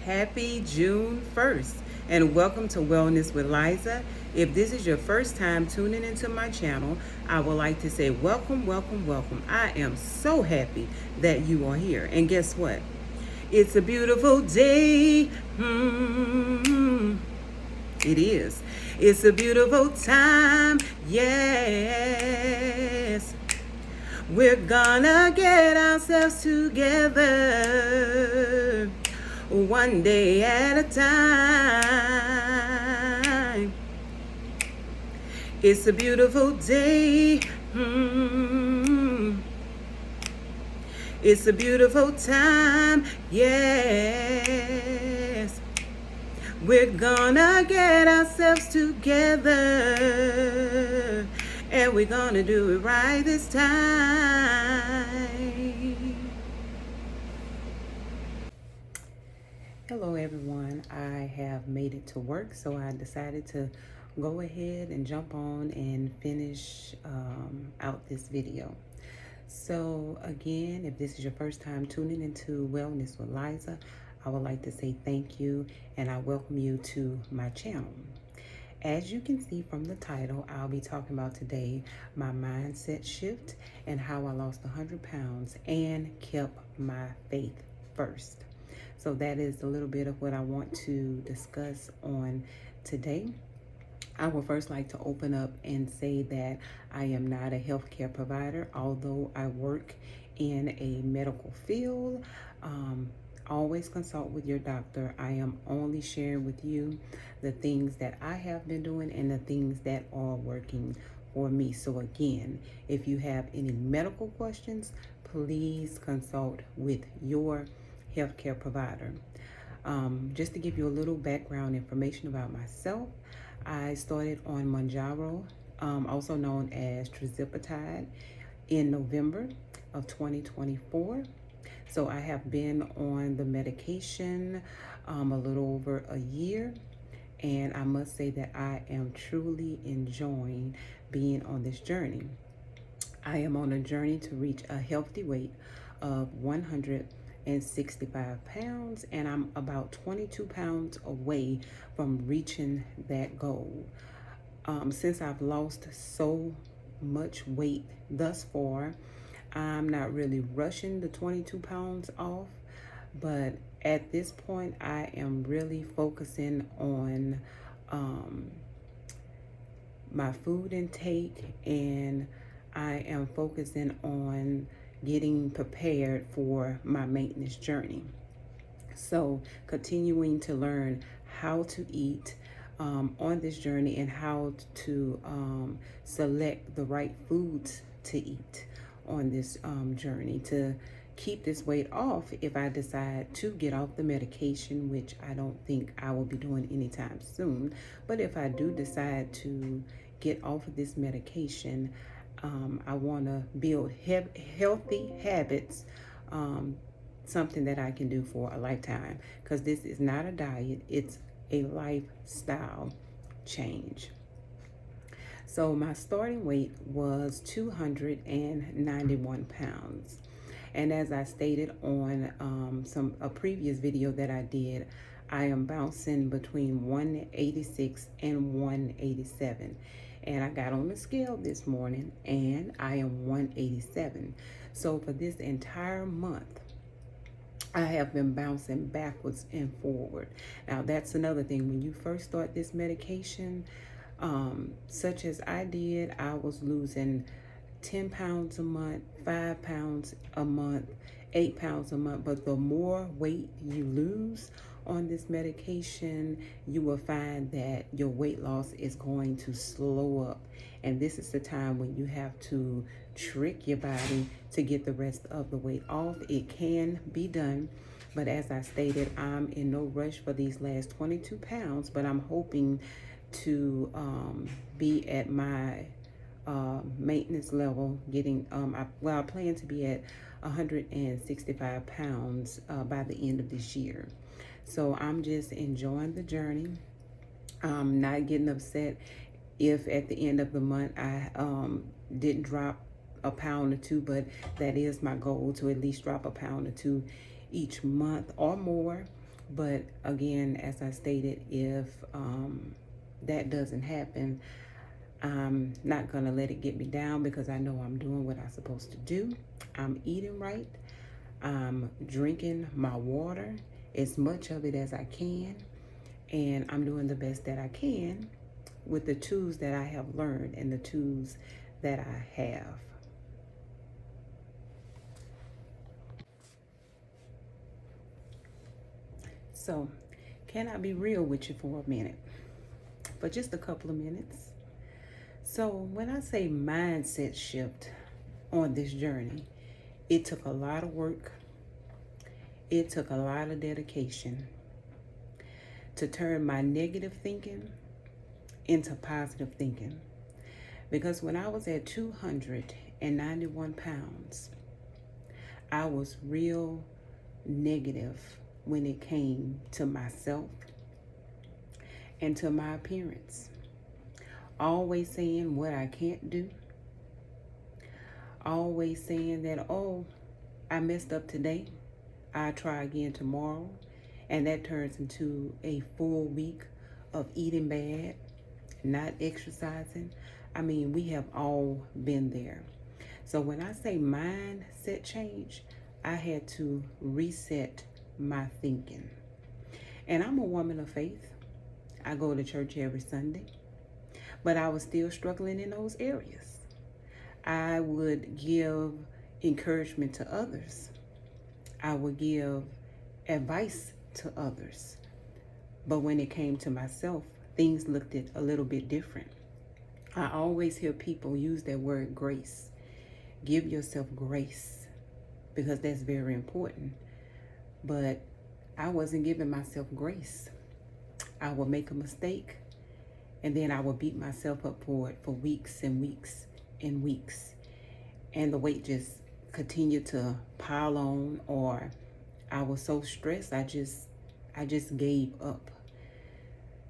Happy June 1st and welcome to Wellness with Liza. If this is your first time tuning into my channel, I would like to say welcome, welcome, welcome. I am so happy that you are here. And guess what? It's a beautiful day. It is. It's a beautiful time. Yes. We're gonna get ourselves together one day at a time. It's a beautiful day. It's a beautiful time. Yes. We're gonna get ourselves together and we're gonna do it right this time. Hello everyone, I have made it to work, so I decided to go ahead and jump on and finish out this video. So again, if this is your first time tuning into Wellness with Liza, I would like to say thank you and I welcome you to my channel. As you can see from the title, I'll be talking about today my mindset shift and how I lost 100 pounds and kept my faith first. So that is a little bit of what I want to discuss on today. I would first like to open up and say that I am not a healthcare provider, although I work in a medical field. Always consult with your doctor. I am only sharing with you the things that I have been doing and the things that are working for me. So again, if you have any medical questions, please consult with your healthcare provider. Just to give you a little background information about myself, I started on Mounjaro, also known as Trizipatide, in November of 2024. So I have been on the medication a little over a year, and I must say that I am truly enjoying being on this journey. I am on a journey to reach a healthy weight of 165 pounds, and I'm about 22 pounds away from reaching that goal. Since I've lost so much weight thus far, I'm not really rushing the 22 pounds off, but at this point I am really focusing on my food intake, and I am focusing on getting prepared for my maintenance journey. So continuing to learn how to eat on this journey and how to select the right foods to eat on this journey to keep this weight off if I decide to get off the medication, which I don't think I will be doing anytime soon. But if I do decide to get off of this medication, I want to build healthy habits, something that I can do for a lifetime, because this is not a diet, it's a lifestyle change. So my starting weight was 291 pounds. And as I stated on a previous video that I did, I am bouncing between 186 and 187. And I got on the scale this morning and I am 187. So for this entire month, I have been bouncing backwards and forward. Now that's another thing. When you first start this medication, such as I did, I was losing 10 pounds a month, 5 pounds a month, 8 pounds a month. But the more weight you lose on this medication, you will find that your weight loss is going to slow up. And this is the time when you have to trick your body to get the rest of the weight off. It can be done, but as I stated, I'm in no rush for these last 22 pounds, but I'm hoping to be at my maintenance level, getting I plan to be at 165 pounds by the end of this year. So I'm just enjoying the journey. I'm not getting upset if at the end of the month I didn't drop a pound or two, but that is my goal, to at least drop a pound or two each month or more. But again, as I stated, if that doesn't happen, I'm not going to let it get me down because I know I'm doing what I'm supposed to do. I'm eating right. I'm drinking my water, as much of it as I can, and I'm doing the best that I can with the tools that I have learned and the tools that I have. So, can I be real with you for a minute? For just a couple of minutes. So, when I say mindset shift on this journey, it took a lot of work, it took a lot of dedication to turn my negative thinking into positive thinking. Because when I was at 291 pounds, I was real negative when it came to myself and to my appearance. Always saying what I can't do. Always saying that, oh, I messed up today. I'll try again tomorrow. And that turns into a full week of eating bad, not exercising. I mean, we have all been there. So when I say mindset change, I had to reset my thinking. And I'm a woman of faith. I go to church every Sunday, but I was still struggling in those areas. I would give encouragement to others. I would give advice to others. But when it came to myself, things looked a little bit different. I always hear people use that word grace. Give yourself grace because that's very important. But I wasn't giving myself grace. I would make a mistake and then I would beat myself up for it for weeks and weeks and weeks. And the weight just continued to pile on, or I was so stressed I just gave up.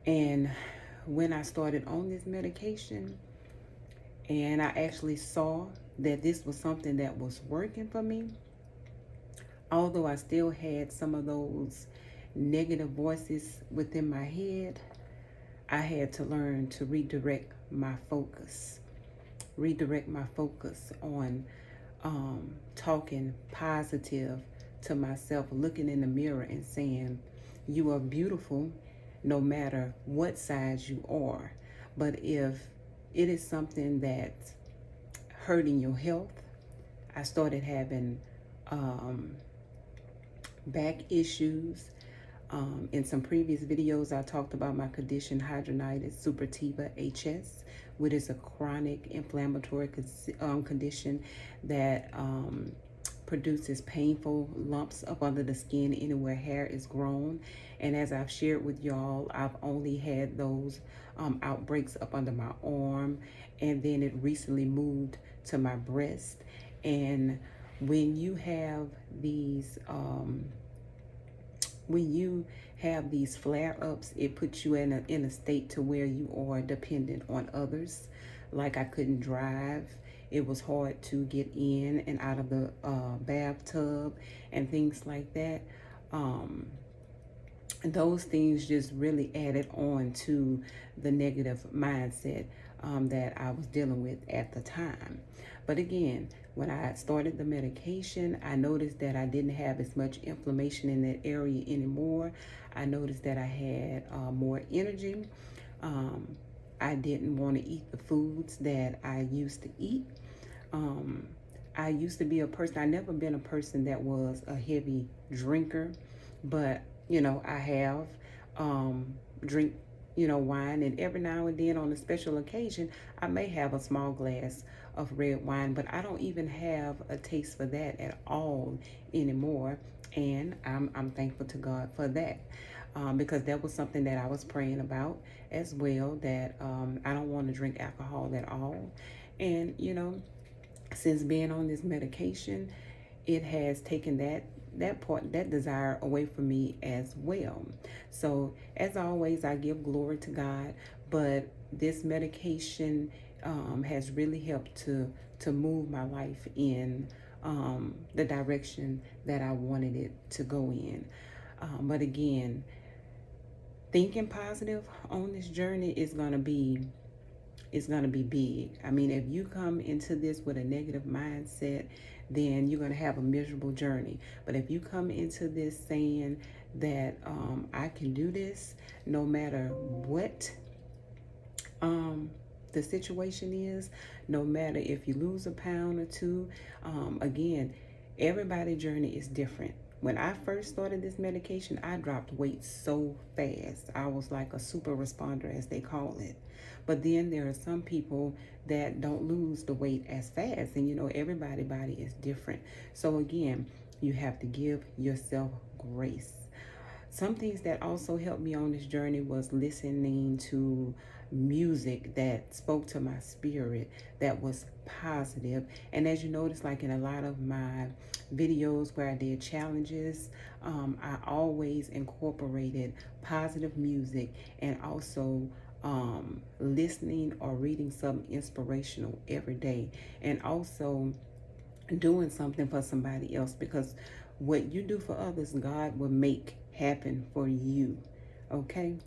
And when I started on this medication and I actually saw that this was something that was working for me, although I still had some of those negative voices within my head, I had to learn to redirect my focus. Redirect my focus on talking positive to myself, looking in the mirror and saying, you are beautiful no matter what size you are. But if it is something that's hurting your health, I started having back issues. In some previous videos, I talked about my condition, hidradenitis suppurativa HS, which is a chronic inflammatory condition that produces painful lumps up under the skin anywhere hair is grown. And as I've shared with y'all, I've only had those outbreaks up under my arm, and then it recently moved to my breast. And when you have these flare-ups, it puts you in a state to where you are dependent on others. Like I couldn't drive. It was hard to get in and out of the bathtub and things like that. Those things just really added on to the negative mindset that I was dealing with at the time. But again, when I started the medication, I noticed that I didn't have as much inflammation in that area anymore. I noticed that I had more energy. I didn't want to eat the foods that I used to eat. I used to be a person, I never been a person that was a heavy drinker, but I have drink, wine, and every now and then on a special occasion, I may have a small glass of red wine, but I don't even have a taste for that at all anymore. And I'm thankful to God for that. Because that was something that I was praying about as well, that I don't want to drink alcohol at all. And, since being on this medication, it has taken that desire away from me as well. So as always, I give glory to God, but this medication has really helped to move my life in the direction that I wanted it to go in. But again, thinking positive on this journey is going to be big. I mean, if you come into this with a negative mindset, then you're going to have a miserable journey. But if you come into this saying that I can do this no matter what the situation is, no matter if you lose a pound or two, again, everybody's journey is different. When I first started this medication, I dropped weight so fast. I was like a super responder, as they call it. But then there are some people that don't lose the weight as fast. And you know, everybody's body is different. So again, you have to give yourself grace. Some things that also helped me on this journey was listening to music that spoke to my spirit, that was positive. And as you notice, like in a lot of my videos where I did challenges, I always incorporated positive music, and also listening or reading something inspirational every day, and also doing something for somebody else, because what you do for others, God will make happen for you. Okay?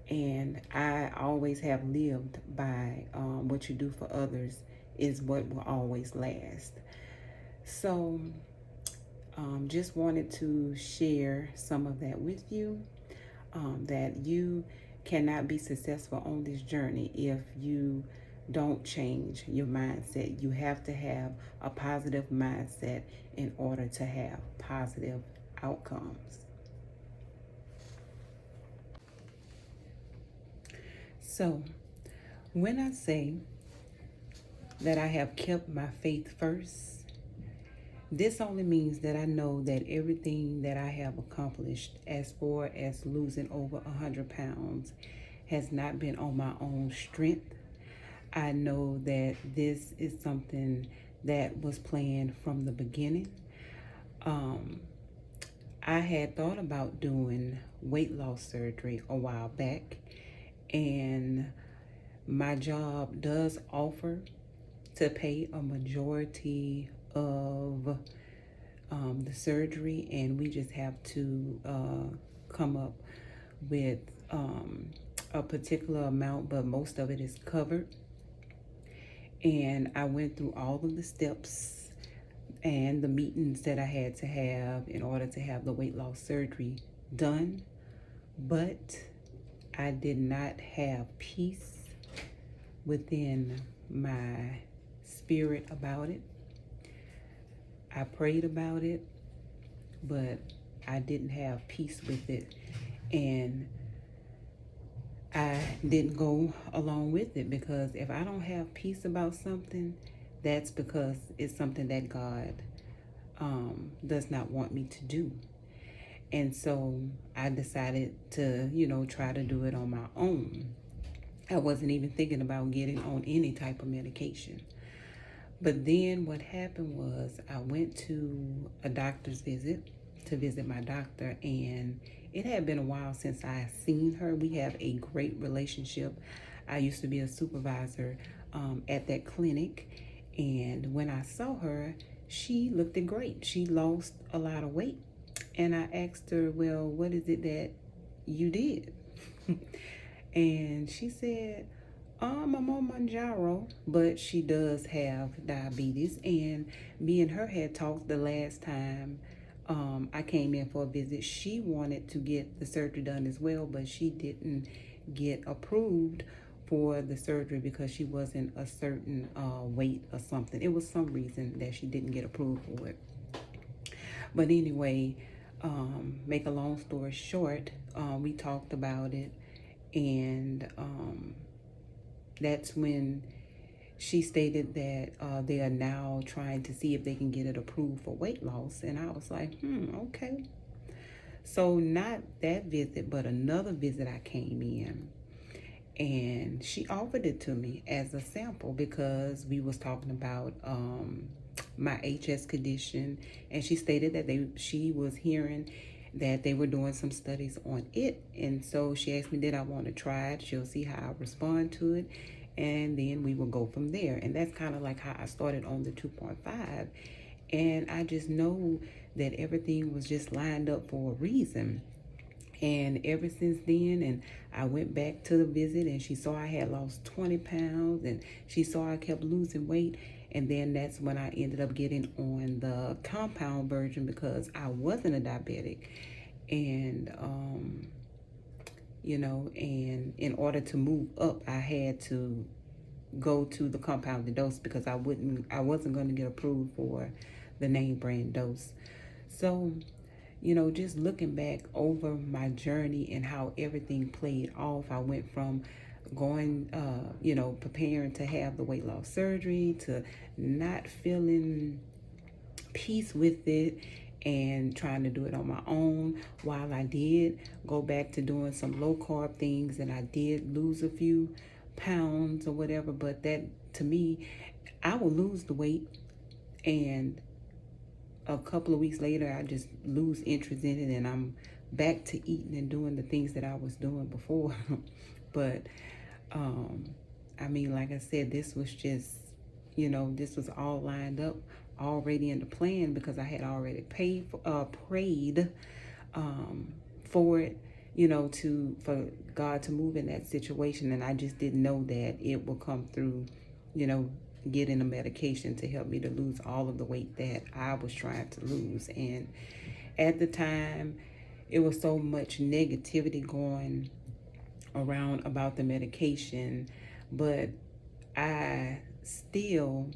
And I always have lived by what you do for others is what will always last. So, just wanted to share some of that with you, that you cannot be successful on this journey if you don't change your mindset. You have to have a positive mindset in order to have positive outcomes. So, when I say that I have kept my faith first, this only means that I know that everything that I have accomplished as far as losing over 100 pounds has not been on my own strength. I know that this is something that was planned from the beginning. I had thought about doing weight loss surgery a while back, and my job does offer to pay a majority of the surgery, and we just have to come up with a particular amount, but most of it is covered. And I went through all of the steps and the meetings that I had to have in order to have the weight loss surgery done, but I did not have peace within my spirit about it. I prayed about it, but I didn't have peace with it, and I didn't go along with it, because if I don't have peace about something, that's because it's something that God does not want me to do. And so I decided to, try to do it on my own. I wasn't even thinking about getting on any type of medication. But then what happened was I went to a doctor's visit to visit my doctor, and it had been a while since I had seen her. We have a great relationship. I used to be a supervisor at that clinic, and when I saw her, she looked great. She lost a lot of weight. And I asked her, well, what is it that you did? And she said, I'm on Manjaro, but she does have diabetes. And me and her had talked the last time I came in for a visit. She wanted to get the surgery done as well, but she didn't get approved for the surgery because she wasn't a certain weight or something. It was some reason that she didn't get approved for it. But anyway, make a long story short, we talked about it, and that's when she stated that they are now trying to see if they can get it approved for weight loss. And I was like, okay. So not that visit, but another visit I came in, and she offered it to me as a sample because we was talking about my HS condition, and she stated that she was hearing that they were doing some studies on it, and so she asked me did I want to try it. She'll see how I respond to it, and then we will go from there. And that's kind of like how I started on the 2.5. And I just know that everything was just lined up for a reason. And ever since then, and I went back to the visit, and she saw I had lost 20 pounds, and she saw I kept losing weight. And then that's when I ended up getting on the compound version because I wasn't a diabetic. And, and in order to move up, I had to go to the compounded dose because I wasn't going to get approved for the name brand dose. So, just looking back over my journey and how everything played off, I went from going, preparing to have the weight loss surgery to not feeling peace with it and trying to do it on my own. While I did go back to doing some low carb things and I did lose a few pounds or whatever, but that to me, I will lose the weight and a couple of weeks later I just lose interest in it and I'm back to eating and doing the things that I was doing before. But like I said, this was just, this was all lined up already in the plan because I had already prayed for it, for God to move in that situation. And I just didn't know that it would come through, getting a medication to help me to lose all of the weight that I was trying to lose. And at the time, it was so much negativity going around about the medication, but I still,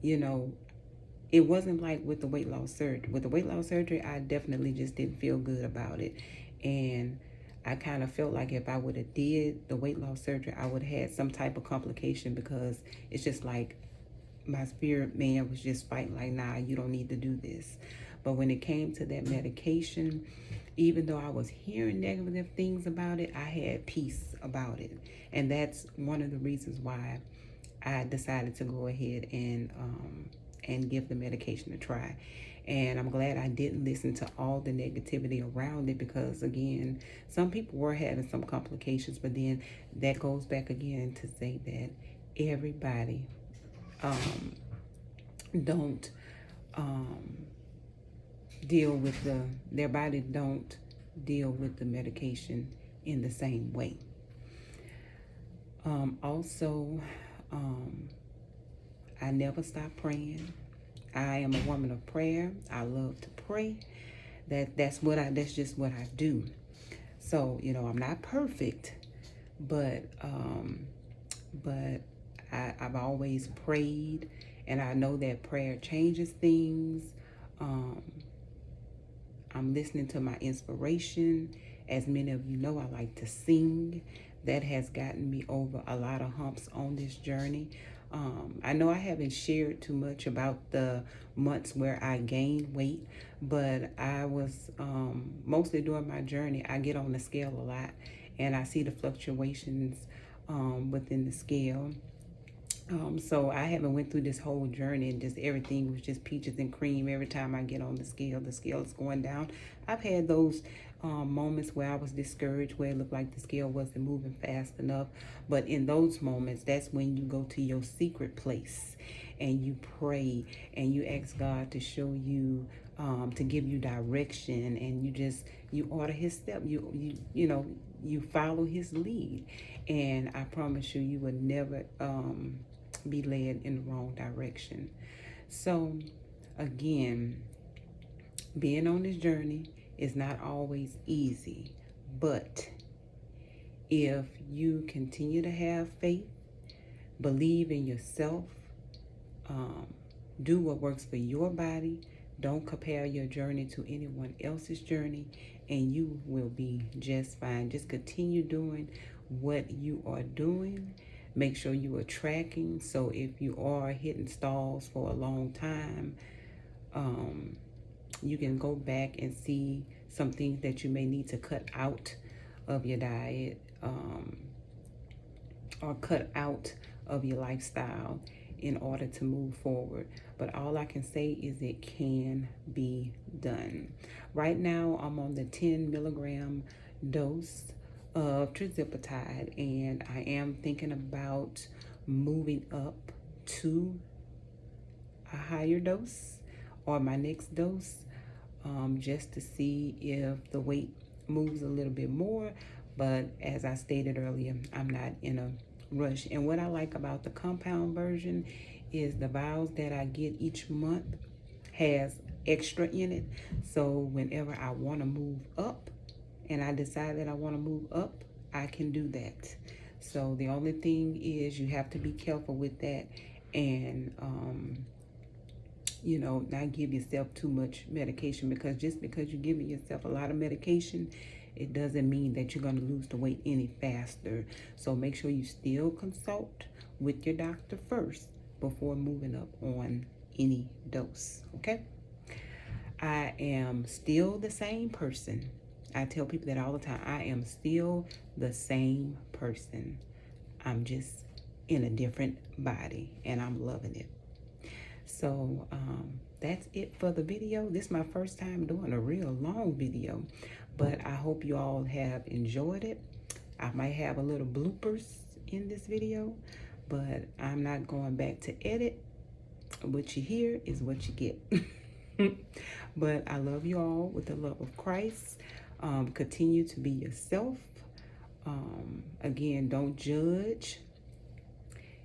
it wasn't like with the weight loss surgery. With the weight loss surgery, I definitely just didn't feel good about it. And I kind of felt like if I would have did the weight loss surgery, I would have had some type of complication because it's just like my spirit man was just fighting like, nah, you don't need to do this. But when it came to that medication, even though I was hearing negative things about it, I had peace about it. And that's one of the reasons why I decided to go ahead and give the medication a try. And I'm glad I didn't listen to all the negativity around it because, again, some people were having some complications, but then that goes back again to say that everybody don't deal with their body don't deal with the medication in the same way. Also, I never stop praying. I am a woman of prayer. I love to pray. That's just what I do. So, I'm not perfect, but I've always prayed, and I know that prayer changes things. I'm listening to my inspiration. As many of you know, I like to sing. That has gotten me over a lot of humps on this journey. I know I haven't shared too much about the months where I gained weight, but I was mostly during my journey, I get on the scale a lot and I see the fluctuations within the scale. So I haven't went through this whole journey and just everything was just peaches and cream. Every time I get on the scale is going down. I've had those moments where I was discouraged, where it looked like the scale wasn't moving fast enough. But in those moments, that's when you go to your secret place and you pray and you ask God to show you, to give you direction, and you order his step. You follow his lead. And I promise you, you will never be led in the wrong direction. So again, being on this journey is not always easy, but if you continue to have faith, believe in yourself, do what works for your body, don't compare your journey to anyone else's journey, and you will be just fine. Just continue doing what you are doing. Make sure you are tracking. So if you are hitting stalls for a long time, you can go back and see some things that you may need to cut out of your diet, or cut out of your lifestyle in order to move forward. But all I can say is it can be done. Right now, I'm on the 10 milligram dose of trizipatide, and I am thinking about moving up to a higher dose or my next dose. just to see if the weight moves a little bit more. But as I stated earlier, I'm not in a rush. And what I like about the compound version is the vials that I get each month has extra in it. So whenever I want to move up and I decide that I want to move up, I can do that. So the only thing is you have to be careful with that, and you know, not give yourself too much medication, because just because you're giving yourself a lot of medication, it doesn't mean that you're going to lose the weight any faster. So make sure you still consult with your doctor first before moving up on any dose, okay? I am still the same person. I tell people that all the time. I am still the same person. I'm just in a different body, and I'm loving it. So that's it for the video. This is my first time doing a real long video, but I hope you all have enjoyed it. I might have a little bloopers in this video, but I'm not going back to edit. What you hear is what you get. But I love you all with the love of Christ. Continue to be yourself. Again, don't judge.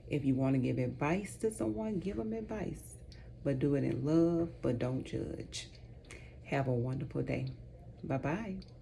If you want to give advice to someone, give them advice, but do it in love, but don't judge. Have a wonderful day. Bye-bye.